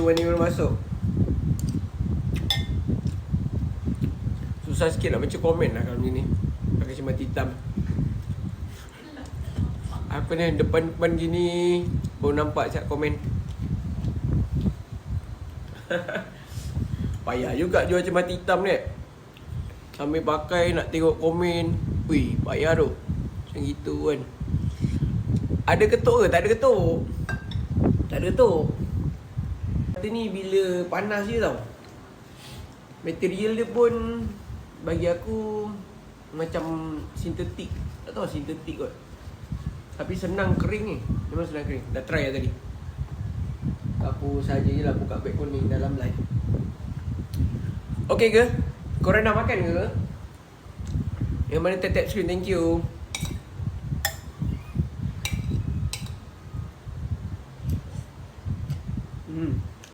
mana masuk. Susah sikit nak baca komen lah kalau ni pakai cermin hitam. Apa ni depan-depan gini baru nampak cak komen. Payah juga jual cermin hitam ni. Sambil pakai nak tengok komen. Wih, payah tu. Macam gitu kan. Ada ketuk ke? Tak ada ketuk. Tak ada ketuk. Kata ni bila panas je tau. Material dia pun bagi aku macam sintetik. Tak tahu sintetik kot. Tapi senang kering ni. Memang senang kering. Dah try lah tadi. Aku saja je lah buka beg kuning dalam live. Okay ke? Korang dah makan ke? Yang mana tap screen? Thank you.